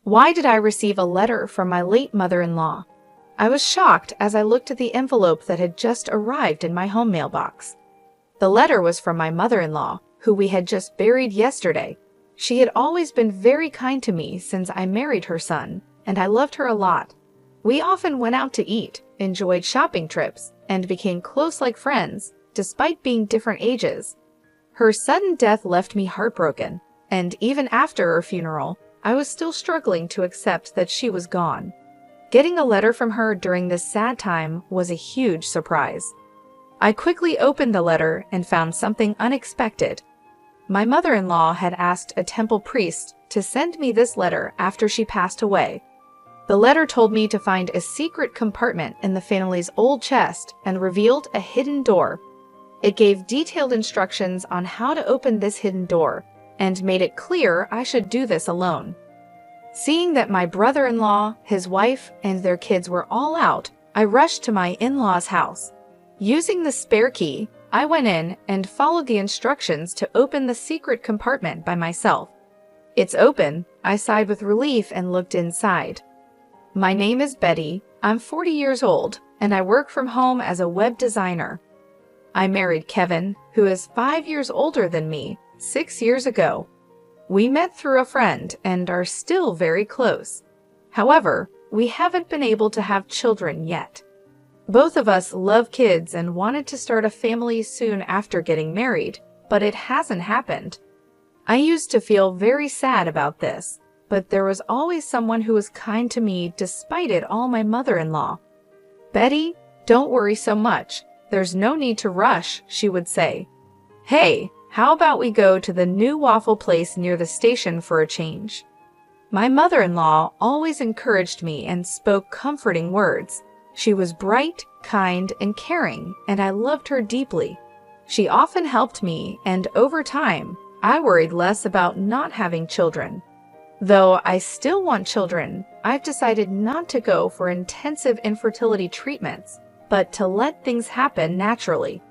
Why did I receive a letter from my late mother-in-law? I was shocked as I looked at the envelope that had just arrived in my home mailbox. The letter was from my mother-in-law, who we had just buried yesterday. She had always been very kind to me since I married her son, and I loved her a lot. We often went out to eat, enjoyed shopping trips, and became close like friends, despite being different ages. Her sudden death left me heartbroken, and even after her funeral, I was still struggling to accept that she was gone. Getting a letter from her during this sad time was a huge surprise. I quickly opened the letter and found something unexpected. My mother-in-law had asked a temple priest to send me this letter after she passed away. The letter told me to find a secret compartment in the family's old chest and revealed a hidden door. It gave detailed instructions on how to open this hidden door and made it clear I should do this alone. Seeing that my brother-in-law, his wife, and their kids were all out, I rushed to my in-laws' house. Using the spare key, I went in and followed the instructions to open the secret compartment by myself. "It's open," I sighed with relief and looked inside. "My name is Betty, I'm 40 years old, and I work from home as a web designer. I married Kevin, who is 5 years older than me, 6 years ago. We met through a friend and are still very close. However, we haven't been able to have children yet. Both of us love kids and wanted to start a family soon after getting married, but it hasn't happened. I used to feel very sad about this, but there was always someone who was kind to me despite it all, my mother-in-law. Betty, don't worry so much. There's no need to rush," she would say. "Hey, how about we go to the new waffle place near the station for a change?" My mother-in-law always encouraged me and spoke comforting words. She was bright, kind, and caring, and I loved her deeply. She often helped me, and over time, I worried less about not having children. Though I still want children, I've decided not to go for intensive infertility treatments, but to let things happen naturally.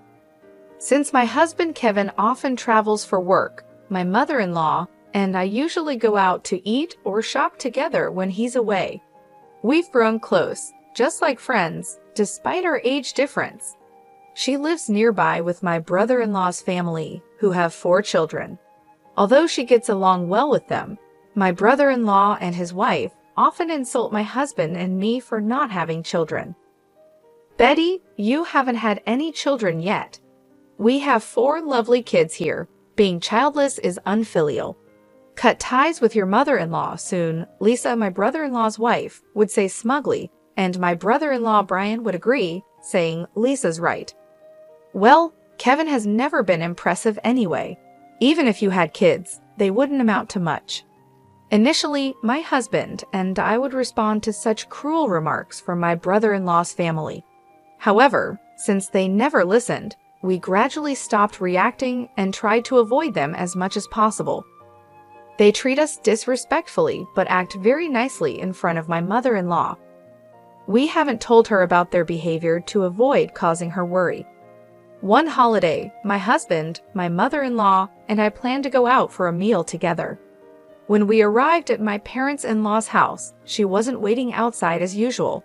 Since my husband Kevin often travels for work, my mother-in-law and I usually go out to eat or shop together when he's away. We've grown close, just like friends, despite our age difference. She lives nearby with my brother-in-law's family, who have 4 children. Although she gets along well with them, my brother-in-law and his wife often insult my husband and me for not having children. "Betty, you haven't had any children yet. We have 4 lovely kids here. Being childless is unfilial. Cut ties with your mother-in-law soon," Lisa, my brother-in-law's wife, would say smugly, and my brother-in-law Brian would agree, saying, "Lisa's right." Well, Kevin has never been impressive anyway. Even if you had kids, they wouldn't amount to much. Initially, my husband and I would respond to such cruel remarks from my brother-in-law's family. However, since they never listened, we gradually stopped reacting and tried to avoid them as much as possible. They treat us disrespectfully but act very nicely in front of my mother-in-law. We haven't told her about their behavior to avoid causing her worry. One holiday, my husband, my mother-in-law, and I planned to go out for a meal together. When we arrived at my parents-in-law's house, she wasn't waiting outside as usual.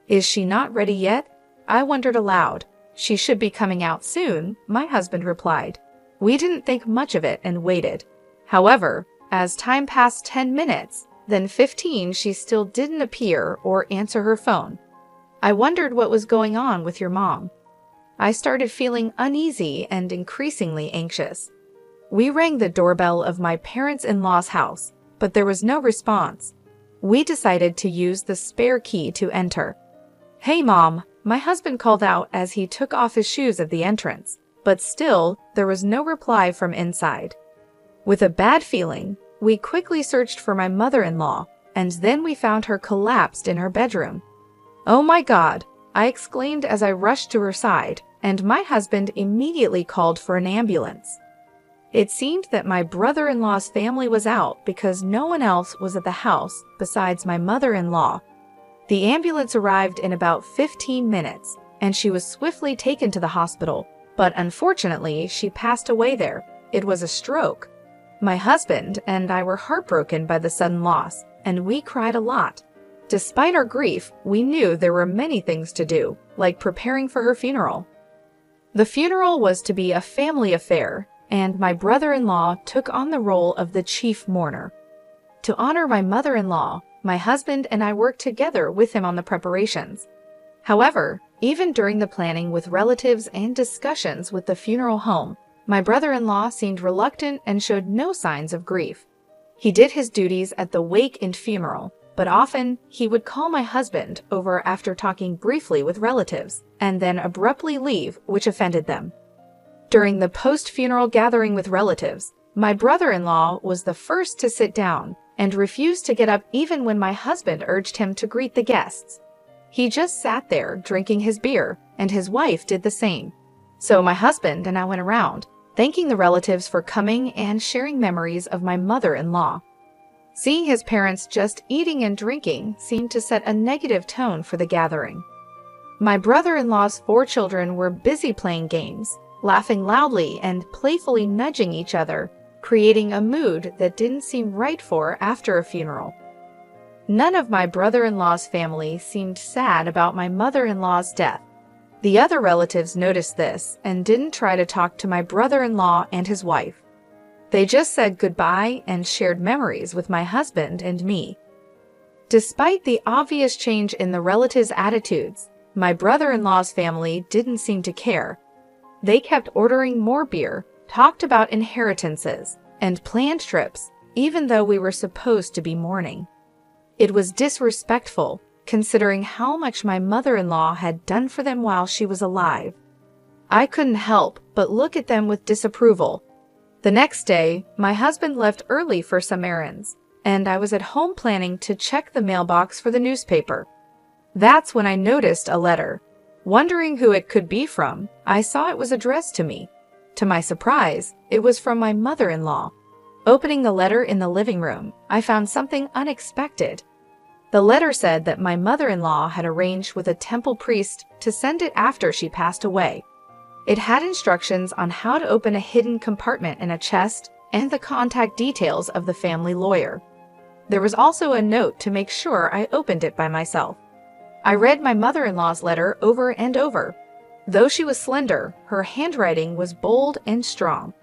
"Is she not ready yet?" I wondered aloud. "She should be coming out soon," my husband replied. We didn't think much of it and waited. However, as time passed 10 minutes, then 15, she still didn't appear or answer her phone. I wondered what was going on with your mom. I started feeling uneasy and increasingly anxious. We rang the doorbell of my parents-in-law's house, but there was no response. We decided to use the spare key to enter. "Hey, Mom," my husband called out as he took off his shoes at the entrance, but still, there was no reply from inside. With a bad feeling, we quickly searched for my mother-in-law, and then we found her collapsed in her bedroom. "Oh my God," I exclaimed as I rushed to her side, and my husband immediately called for an ambulance. It seemed that my brother-in-law's family was out because no one else was at the house besides my mother-in-law. The ambulance arrived in about 15 minutes, and she was swiftly taken to the hospital, but unfortunately, she passed away there. It was a stroke. My husband and I were heartbroken by the sudden loss, and we cried a lot. Despite our grief, we knew there were many things to do, like preparing for her funeral. The funeral was to be a family affair, and my brother-in-law took on the role of the chief mourner. To honor my mother-in-law, my husband and I worked together with him on the preparations. However, even during the planning with relatives and discussions with the funeral home, my brother-in-law seemed reluctant and showed no signs of grief. He did his duties at the wake and funeral, but often he would call my husband over after talking briefly with relatives and then abruptly leave, which offended them. During the post-funeral gathering with relatives, my brother-in-law was the first to sit down and refused to get up even when my husband urged him to greet the guests. He just sat there drinking his beer, and his wife did the same. So my husband and I went around, thanking the relatives for coming and sharing memories of my mother-in-law. Seeing his parents just eating and drinking seemed to set a negative tone for the gathering. My brother-in-law's 4 children were busy playing games, laughing loudly and playfully nudging each other, creating a mood that didn't seem right for after a funeral. None of my brother-in-law's family seemed sad about my mother-in-law's death. The other relatives noticed this and didn't try to talk to my brother-in-law and his wife. They just said goodbye and shared memories with my husband and me. Despite the obvious change in the relatives' attitudes, my brother-in-law's family didn't seem to care. They kept ordering more beer, talked about inheritances, and planned trips, even though we were supposed to be mourning. It was disrespectful, considering how much my mother-in-law had done for them while she was alive. I couldn't help but look at them with disapproval. The next day, my husband left early for some errands, and I was at home planning to check the mailbox for the newspaper. That's when I noticed a letter. Wondering who it could be from, I saw it was addressed to me. To my surprise, it was from my mother-in-law. Opening the letter in the living room, I found something unexpected. The letter said that my mother-in-law had arranged with a temple priest to send it after she passed away. It had instructions on how to open a hidden compartment in a chest and the contact details of the family lawyer. There was also a note to make sure I opened it by myself. I read my mother-in-law's letter over and over. Though she was slender, her handwriting was bold and strong.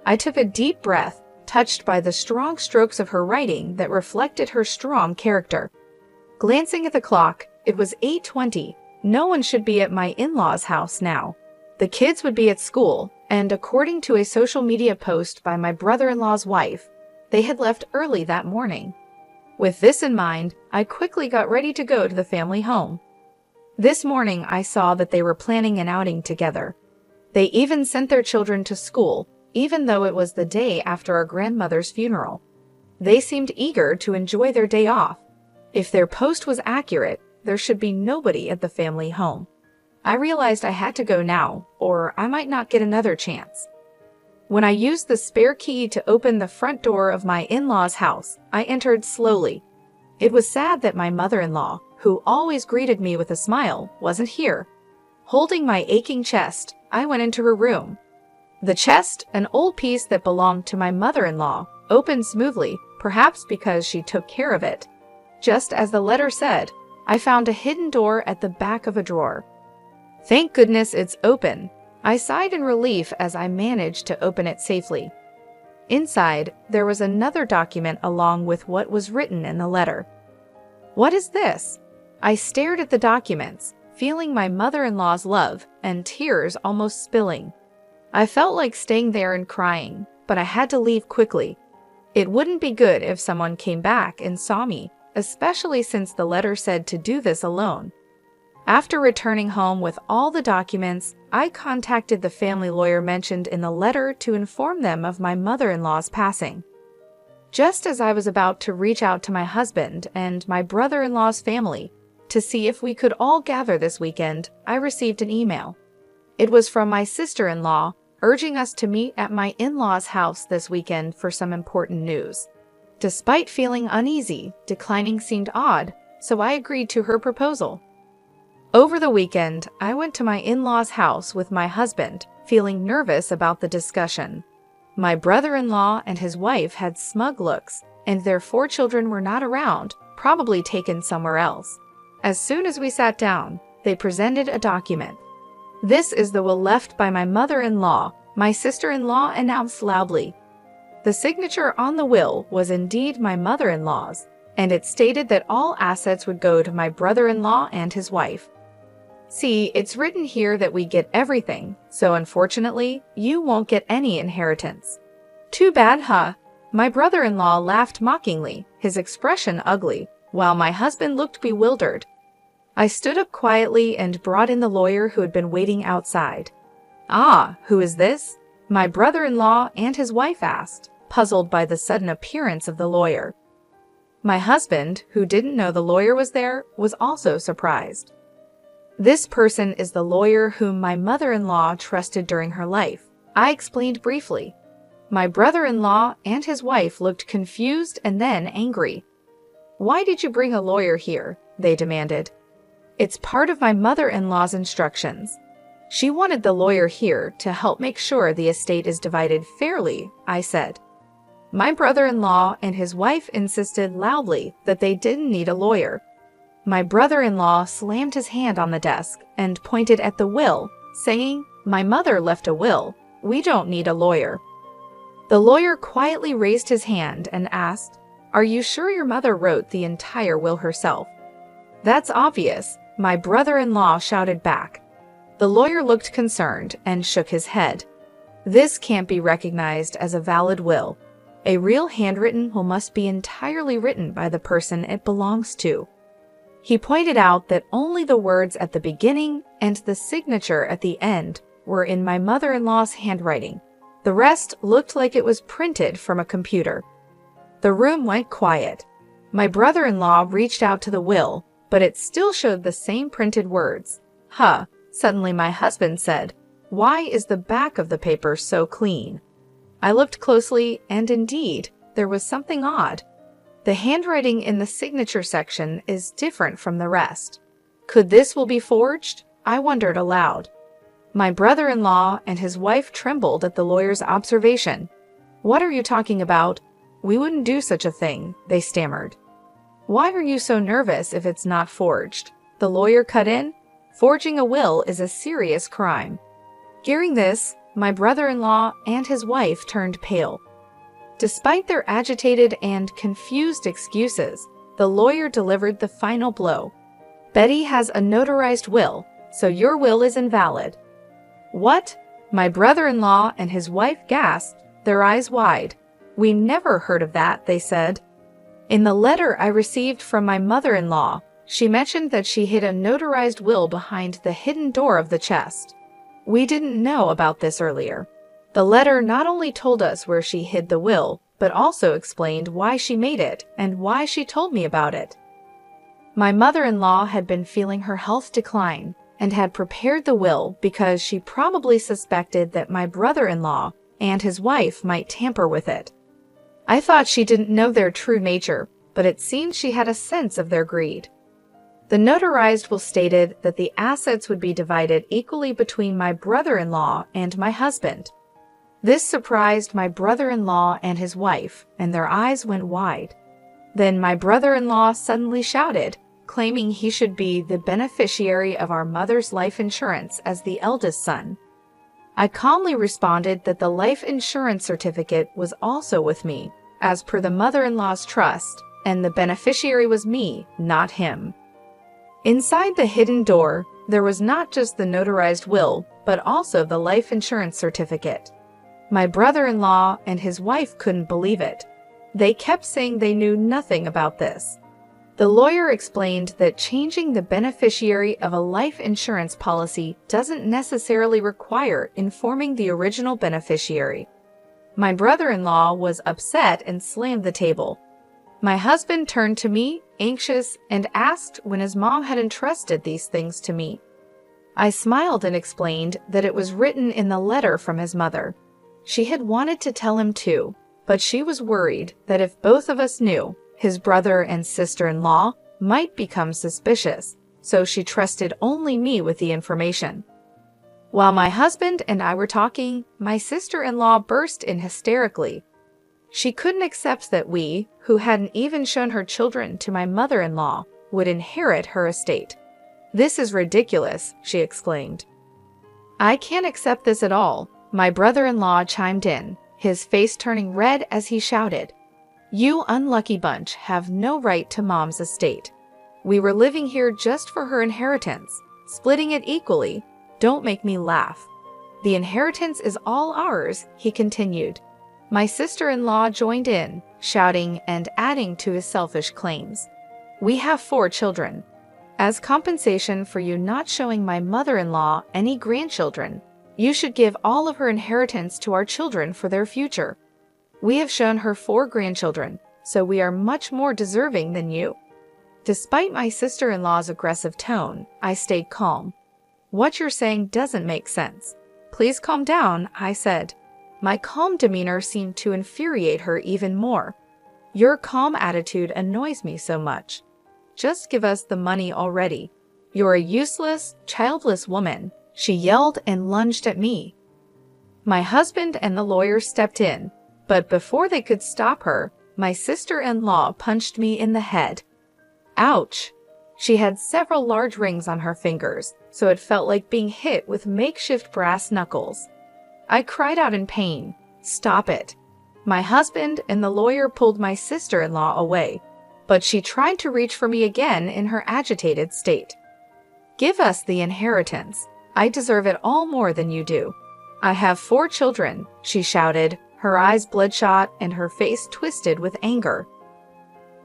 I took a deep breath, touched by the strong strokes of her writing that reflected her strong character. Glancing at the clock, it was 8:20. No one should be at my in-laws' house now. The kids would be at school, and according to a social media post by my brother-in-law's wife, they had left early that morning. With this in mind, I quickly got ready to go to the family home. This morning, I saw that they were planning an outing together. They even sent their children to school, even though it was the day after our grandmother's funeral. They seemed eager to enjoy their day off. If their post was accurate, there should be nobody at the family home. I realized I had to go now, or I might not get another chance. When I used the spare key to open the front door of my in-laws' house, I entered slowly. It was sad that my mother-in-law, who always greeted me with a smile, wasn't here. Holding my aching chest, I went into her room. The chest, an old piece that belonged to my mother-in-law, opened smoothly, perhaps because she took care of it. Just as the letter said, I found a hidden door at the back of a drawer. Thank goodness it's open. I sighed in relief as I managed to open it safely. Inside, there was another document along with what was written in the letter. What is this? I stared at the documents, feeling my mother-in-law's love and tears almost spilling. I felt like staying there and crying, but I had to leave quickly. It wouldn't be good if someone came back and saw me, especially since the letter said to do this alone. After returning home with all the documents, I contacted the family lawyer mentioned in the letter to inform them of my mother-in-law's passing. Just as I was about to reach out to my husband and my brother-in-law's family to see if we could all gather this weekend, I received an email. It was from my sister-in-law, urging us to meet at my in-laws' house this weekend for some important news. Despite feeling uneasy, declining seemed odd, so I agreed to her proposal. Over the weekend, I went to my in-laws' house with my husband, feeling nervous about the discussion. My brother-in-law and his wife had smug looks, and their 4 children were not around, probably taken somewhere else. As soon as we sat down, they presented a document. "This is the will left by my mother-in-law," my sister-in-law announced loudly. The signature on the will was indeed my mother-in-law's, and it stated that all assets would go to my brother-in-law and his wife. "See, it's written here that we get everything, so unfortunately, you won't get any inheritance." "Too bad, huh?" My brother-in-law laughed mockingly, his expression ugly, while my husband looked bewildered. I stood up quietly and brought in the lawyer who had been waiting outside. "Ah, who is this?" my brother-in-law and his wife asked, puzzled by the sudden appearance of the lawyer. My husband, who didn't know the lawyer was there, was also surprised. "This person is the lawyer whom my mother-in-law trusted during her life," I explained briefly. My brother-in-law and his wife looked confused and then angry. "Why did you bring a lawyer here?" they demanded. "It's part of my mother-in-law's instructions. She wanted the lawyer here to help make sure the estate is divided fairly," I said. My brother-in-law and his wife insisted loudly that they didn't need a lawyer. My brother-in-law slammed his hand on the desk and pointed at the will, saying, "My mother left a will. We don't need a lawyer." The lawyer quietly raised his hand and asked, "Are you sure your mother wrote the entire will herself?" "That's obvious," my brother-in-law shouted back. The lawyer looked concerned and shook his head. "This can't be recognized as a valid will. A real handwritten will must be entirely written by the person it belongs to." He pointed out that only the words at the beginning and the signature at the end were in my mother-in-law's handwriting. The rest looked like it was printed from a computer. The room went quiet. My brother-in-law reached out to the will, but it still showed the same printed words. "Huh," suddenly my husband said. "Why is the back of the paper so clean?" I looked closely, and indeed, there was something odd. The handwriting in the signature section is different from the rest. Could this will be forged? I wondered aloud. My brother-in-law and his wife trembled at the lawyer's observation. "What are you talking about? We wouldn't do such a thing," they stammered. "Why are you so nervous if it's not forged?" the lawyer cut in. "Forging a will is a serious crime." Hearing this, my brother-in-law and his wife turned pale. Despite their agitated and confused excuses, the lawyer delivered the final blow. "Betty has a notarized will, so your will is invalid." "What?" my brother-in-law and his wife gasped, their eyes wide. "We never heard of that," they said. In the letter I received from my mother-in-law, she mentioned that she hid a notarized will behind the hidden door of the chest. We didn't know about this earlier. The letter not only told us where she hid the will, but also explained why she made it and why she told me about it. My mother-in-law had been feeling her health decline and had prepared the will because she probably suspected that my brother-in-law and his wife might tamper with it. I thought she didn't know their true nature, but it seemed she had a sense of their greed. The notarized will stated that the assets would be divided equally between my brother-in-law and my husband. This surprised my brother-in-law and his wife, and their eyes went wide. Then my brother-in-law suddenly shouted, claiming he should be the beneficiary of our mother's life insurance as the eldest son. I calmly responded that the life insurance certificate was also with me, as per the mother-in-law's trust, and the beneficiary was me, not him. Inside the hidden door, there was not just the notarized will, but also the life insurance certificate. My brother-in-law and his wife couldn't believe it. They kept saying they knew nothing about this. The lawyer explained that changing the beneficiary of a life insurance policy doesn't necessarily require informing the original beneficiary. My brother-in-law was upset and slammed the table. My husband turned to me, anxious, and asked when his mom had entrusted these things to me. I smiled and explained that it was written in the letter from his mother. She had wanted to tell him too, but she was worried that if both of us knew, his brother and sister-in-law might become suspicious, so she trusted only me with the information. While my husband and I were talking, my sister-in-law burst in hysterically. She couldn't accept that we, who hadn't even shown her children to my mother-in-law, would inherit her estate. "This is ridiculous," she exclaimed. "I can't accept this at all," my brother-in-law chimed in, his face turning red as he shouted. "You unlucky bunch have no right to Mom's estate. We were living here just for her inheritance, splitting it equally. Don't make me laugh. The inheritance is all ours," he continued. My sister-in-law joined in, shouting and adding to his selfish claims. "We have 4 children. As compensation for you not showing my mother-in-law any grandchildren, you should give all of her inheritance to our children for their future. We have shown her 4 grandchildren, so we are much more deserving than you." Despite my sister-in-law's aggressive tone, I stayed calm. "What you're saying doesn't make sense. Please calm down," I said. My calm demeanor seemed to infuriate her even more. "Your calm attitude annoys me so much. Just give us the money already. You're a useless, childless woman," she yelled and lunged at me. My husband and the lawyer stepped in, but before they could stop her, my sister-in-law punched me in the head. Ouch! She had several large rings on her fingers, so it felt like being hit with makeshift brass knuckles. I cried out in pain. "Stop it." My husband and the lawyer pulled my sister-in-law away, but she tried to reach for me again in her agitated state. "Give us the inheritance. I deserve it all more than you do. I have 4 children," she shouted, her eyes bloodshot and her face twisted with anger.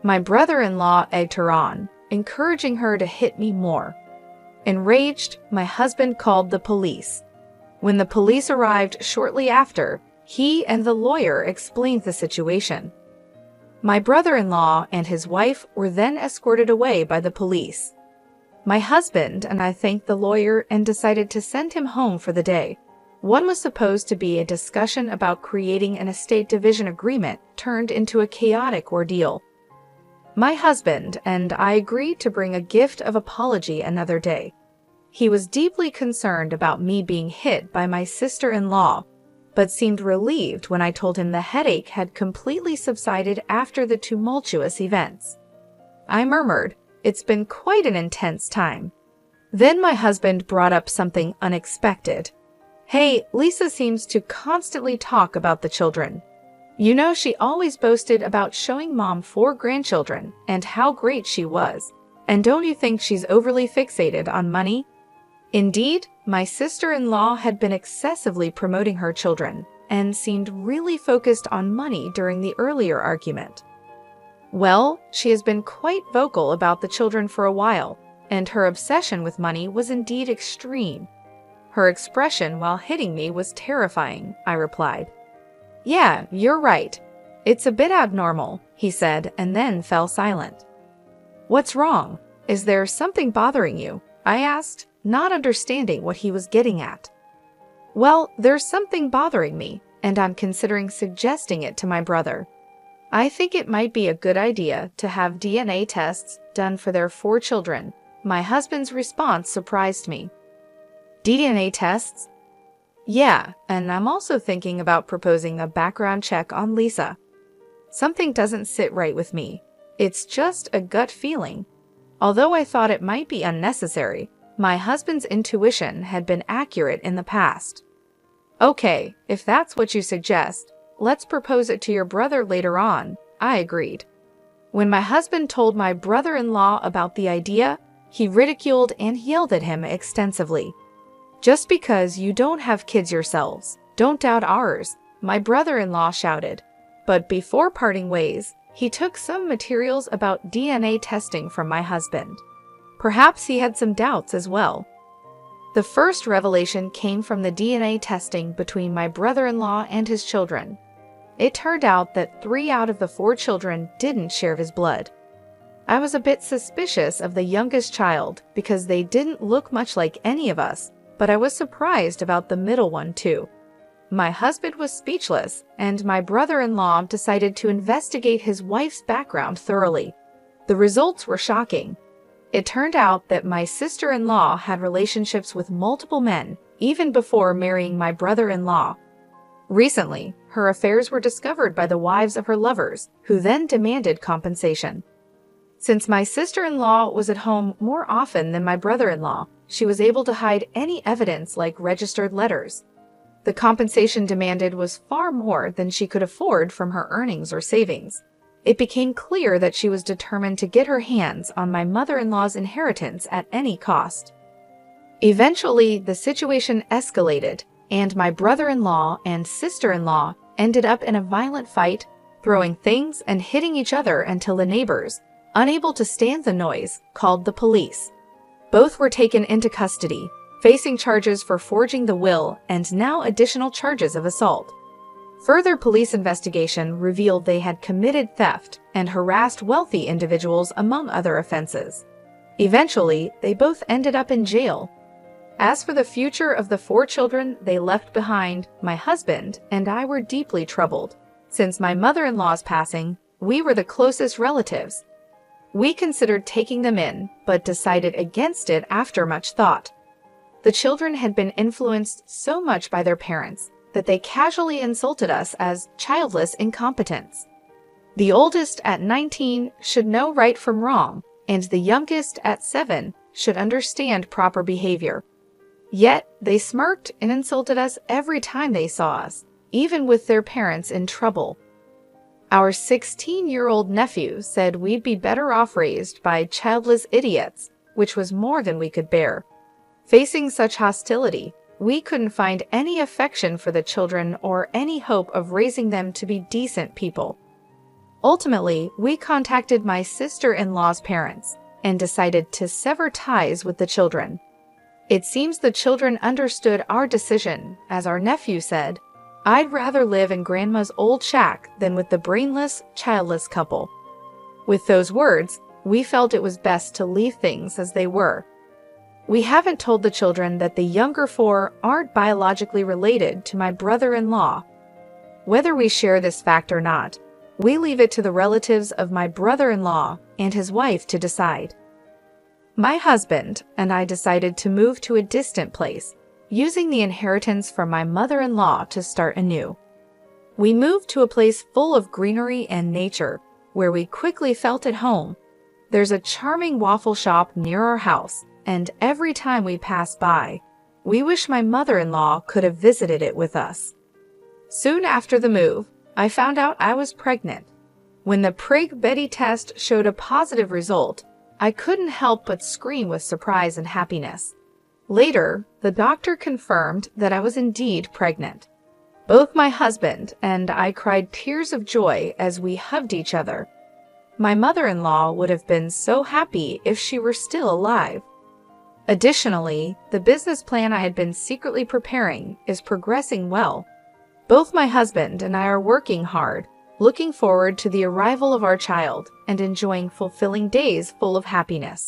My brother-in-law egged her on, encouraging her to hit me more. Enraged, my husband called the police. When the police arrived shortly after, he and the lawyer explained the situation. My brother-in-law and his wife were then escorted away by the police. My husband and I thanked the lawyer and decided to send him home for the day. What was supposed to be a discussion about creating an estate division agreement turned into a chaotic ordeal. My husband and I agreed to bring a gift of apology another day. He was deeply concerned about me being hit by my sister-in-law, but seemed relieved when I told him the headache had completely subsided after the tumultuous events. I murmured, "It's been quite an intense time." Then my husband brought up something unexpected. "Hey, Lisa seems to constantly talk about the children. You know, she always boasted about showing Mom 4 grandchildren and how great she was. And don't you think she's overly fixated on money?" Indeed, my sister-in-law had been excessively promoting her children and seemed really focused on money during the earlier argument. "Well, she has been quite vocal about the children for a while, and her obsession with money was indeed extreme. Her expression while hitting me was terrifying," I replied. "Yeah, you're right. It's a bit abnormal," he said, and then fell silent. "What's wrong? Is there something bothering you?" I asked, not understanding what he was getting at. "Well, there's something bothering me, and I'm considering suggesting it to my brother. I think it might be a good idea to have DNA tests done for their 4 children." My husband's response surprised me. "DNA tests?" "Yeah, and I'm also thinking about proposing a background check on Lisa. Something doesn't sit right with me. It's just a gut feeling." Although I thought it might be unnecessary, my husband's intuition had been accurate in the past. "Okay, if that's what you suggest, let's propose it to your brother later on," I agreed. When my husband told my brother-in-law about the idea, he ridiculed and yelled at him extensively. "Just because you don't have kids yourselves, don't doubt ours," my brother-in-law shouted. But before parting ways, he took some materials about DNA testing from my husband. Perhaps he had some doubts as well. The first revelation came from the DNA testing between my brother-in-law and his children. It turned out that 3 out of the 4 children didn't share his blood. I was a bit suspicious of the youngest child because they didn't look much like any of us, but I was surprised about the middle one too. My husband was speechless, and my brother-in-law decided to investigate his wife's background thoroughly. The results were shocking. It turned out that my sister-in-law had relationships with multiple men, even before marrying my brother-in-law. Recently, her affairs were discovered by the wives of her lovers, who then demanded compensation. Since my sister-in-law was at home more often than my brother-in-law, she was able to hide any evidence like registered letters. The compensation demanded was far more than she could afford from her earnings or savings. It became clear that she was determined to get her hands on my mother-in-law's inheritance at any cost. Eventually, the situation escalated, and my brother-in-law and sister-in-law ended up in a violent fight, throwing things and hitting each other until the neighbors, unable to stand the noise, called the police. Both were taken into custody, facing charges for forging the will and now additional charges of assault. Further police investigation revealed they had committed theft and harassed wealthy individuals among other offenses. Eventually, they both ended up in jail. As for the future of the 4 children they left behind, my husband and I were deeply troubled. Since my mother-in-law's passing, we were the closest relatives. We considered taking them in, but decided against it after much thought. The children had been influenced so much by their parents that they casually insulted us as childless incompetents. The oldest at 19 should know right from wrong, and the youngest at 7 should understand proper behavior. Yet, they smirked and insulted us every time they saw us, even with their parents in trouble. Our 16-year-old nephew said we'd be better off raised by childless idiots, which was more than we could bear. Facing such hostility, we couldn't find any affection for the children or any hope of raising them to be decent people. Ultimately, we contacted my sister-in-law's parents and decided to sever ties with the children. It seems the children understood our decision, as our nephew said, "I'd rather live in Grandma's old shack than with the brainless, childless couple." With those words, we felt it was best to leave things as they were. We haven't told the children that the younger 4 aren't biologically related to my brother-in-law. Whether we share this fact or not, we leave it to the relatives of my brother-in-law and his wife to decide. My husband and I decided to move to a distant place, using the inheritance from my mother-in-law to start anew. We moved to a place full of greenery and nature, where we quickly felt at home. There's a charming waffle shop near our house, and every time we pass by, we wish my mother-in-law could have visited it with us. Soon after the move, I found out I was pregnant. When the Prig Betty test showed a positive result, I couldn't help but scream with surprise and happiness. Later, the doctor confirmed that I was indeed pregnant. Both my husband and I cried tears of joy as we hugged each other. My mother-in-law would have been so happy if she were still alive. Additionally, the business plan I had been secretly preparing is progressing well. Both my husband and I are working hard, looking forward to the arrival of our child and enjoying fulfilling days full of happiness.